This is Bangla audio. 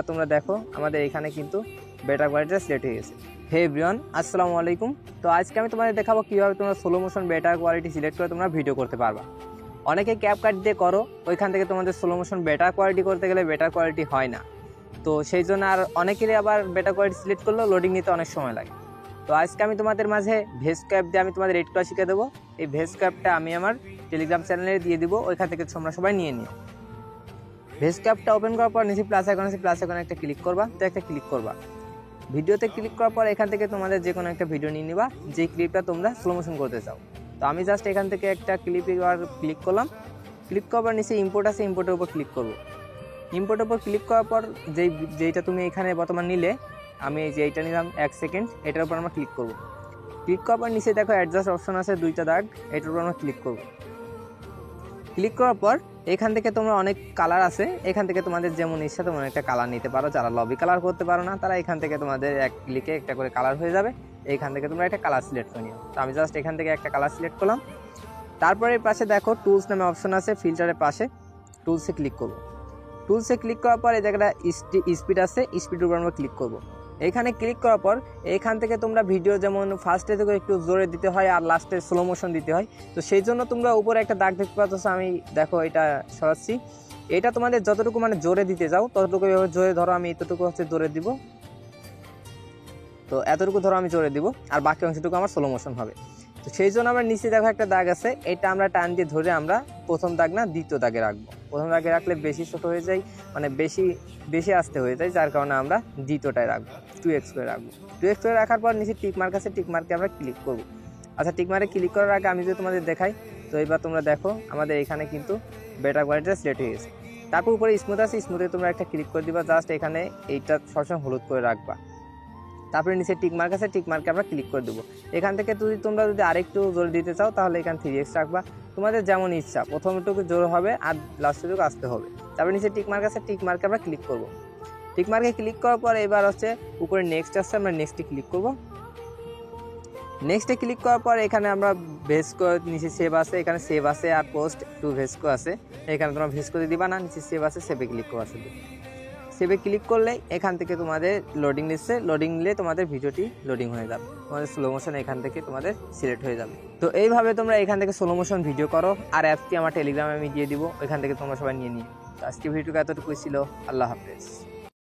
তোমরা দেখো আমাদের এখানে কিন্তু বেটার কোয়ালিটিটা সিলেক্ট হয়ে গেছে। হে এভরিওয়ান, আসসালামু আলাইকুম। তো আজকে আমি তোমাদের দেখাবো কীভাবে তোমরা slow motion better quality select করে তোমরা ভিডিও করতে পারবা। অনেকে ক্যাপকাট দিয়ে করো, ওইখান থেকে তোমাদের স্লো মোশন বেটার কোয়ালিটি করতে গেলে বেটার কোয়ালিটি হয় না। তো সেই জন্য আর অনেকেরই আবার বেটার কোয়ালিটি সিলেক্ট করলেও লোডিং নিতে অনেক সময় লাগে। তো আজকে আমি তোমাদের মাঝে ভেস ক্যাপ দিয়ে আমি তোমাদের এডিট করা শিখে দেবো। এই ভেস ক্যাপটা আমি আমার টেলিগ্রাম চ্যানেলে দিয়ে দিব, ওইখান থেকে তোমরা সবাই নিয়ে নিও। ভেস ক্যাপটা ওপেন করার পর নিচে প্লাস আইকন আছে, প্লাস আইকনে একটা ক্লিক করবা, তো একটা ক্লিক করবা। ভিডিওতে ক্লিক করার পর এখান থেকে তোমাদের যে কোনো একটা ভিডিও নিয়ে নিবা, যে ক্লিপটা তোমরা স্লো মোশন করতে চাও। তো আমি জাস্ট এখান থেকে একটা ক্লিপ ক্লিক করলাম। ক্লিক করার পর নিচে ইম্পোর্ট আছে, ইম্পোর্টের উপর ক্লিক করব। ইম্পোর্টের উপর ক্লিক করার পর যেইটা তুমি এখানে বর্তমান নিলে, আমি যেইটা নিলাম 1 সেকেন্ড, এটার উপর আমরা ক্লিক করব। ক্লিক করার পর নিচে দেখো অ্যাডজাস্ট অপশন আছে, দুইটা দাগ, এটার উপর আমরা ক্লিক করব। ক্লিক করার পর এখান থেকে তোমরা অনেক কালার আছে, এখান থেকে তোমাদের যেমন ইচ্ছা তেমন একটা কালার নিতে পারো। যারা লবি কালার করতে পারো না, তারা এখান থেকে তোমাদের এক ক্লিকে একটা করে কালার হয়ে যাবে। এইখান থেকে তোমরা একটা কালার সিলেক্ট করে নিও। তো আমি জাস্ট এখান থেকে একটা কালার সিলেক্ট করলাম। তারপরে এর পাশে দেখো টুলস নামে অপশন আছে, ফিল্টারের পাশে টুলসে ক্লিক করবো। টুলসে ক্লিক করার পর এই জায়গাটা স্পিড আছে, স্পিডের উপর আমরা ক্লিক করবো। এখানে ক্লিক করার পর এখান থেকে তোমরা ভিডিও যেমন ফার্স্টে থেকে একটু জোরে দিতে হয় আর লাস্টে স্লো মোশন দিতে হয়। তো সেই জন্য তোমরা উপরে একটা দাগ দেখতে পাচ্ছ, আমি দেখো এটা সরাচ্ছি। এটা তোমাদের যতটুকু মানে জোরে দিতে যাও ততটুকু জোরে ধরো, আমি এতটুকু হচ্ছে জোরে দিব। তো এতটুকু ধরো আমি জোরে দিব, আর বাকি অংশটুকু আমার স্লো মোশন হবে। তো সেই জন্য আমরা নিচে দেখো একটা দাগ আছে, এটা আমরা টান দিয়ে ধরে আমরা প্রথম দাগ না দ্বিতীয় দাগে রাখবো। প্রথম দাগে রাখলে বেশি ছোট হয়ে যায়, মানে বেশি আস্তে হয়ে যায়, যার কারণে আমরা দ্বিতীয়টায় রাখবো, 2x করে রাখবো। 2x করে রাখার পর নিচে টিক মার্ক আছে, টিক মার্কে আমরা ক্লিক করবো। আচ্ছা, টিক মার্কে ক্লিক করার আগে আমি যদি তোমাদের দেখাই, তো এবার তোমরা দেখো আমাদের এখানে কিন্তু বেটার কোয়ালিটিটা সিলেক্ট হয়ে গেছে। তারপর উপরে স্মুথ আছে, স্মুথে তোমরা একটা ক্লিক করে দিবা, জাস্ট এখানে এইটা সবসময় হলুদ করে রাখবা। তারপরে নিচে টিক মার্ক আছে, টিক মার্কে আমরা ক্লিক করে দেবো। এখান থেকে তোমরা যদি আরেকটু জোর দিতে চাও তাহলে এখানে 3x রাখবা, তোমাদের যেমন ইচ্ছা। প্রথমটুকু জোর হবে আর লাস্টটুকু আসতে হবে। তারপরে নিচে টিক মার্ক আছে, টিক মার্কে আমরা ক্লিক করব। টিক মার্কে ক্লিক করার পর এবার হচ্ছে উপরে নেক্সট আসছে, আমরা নেক্সটে ক্লিক করব। নেক্সটে ক্লিক করার পর এখানে আমরা ভেসকো, নিচে সেভ আছে, এখানে সেভ আছে আর পোস্ট টু ভেসকো আছে। এখানে তোমরা ভেসকো দিবা না, নিচে সেভ আছে, সেভে ক্লিক করা আছে। সেভে ক্লিক করলে এখান থেকে তোমাদের লোডিং নিচ্ছে, লোডিং নিলে তোমাদের ভিডিওটি লোডিং হয়ে যাবে, তোমাদের স্লো মোশন এখান থেকে তোমাদের সিলেক্ট হয়ে যাবে। তো এইভাবে তোমরা এখান থেকে স্লো মোশন ভিডিও করো, আর অ্যাপটি আমার টেলিগ্রামে আমি দিয়ে দিব, ওইখান থেকে তোমরা সবাই নিয়ে নিও। তো আজকে ভিডিওটা এতটুকুই ছিল। আল্লাহ হাফেজ।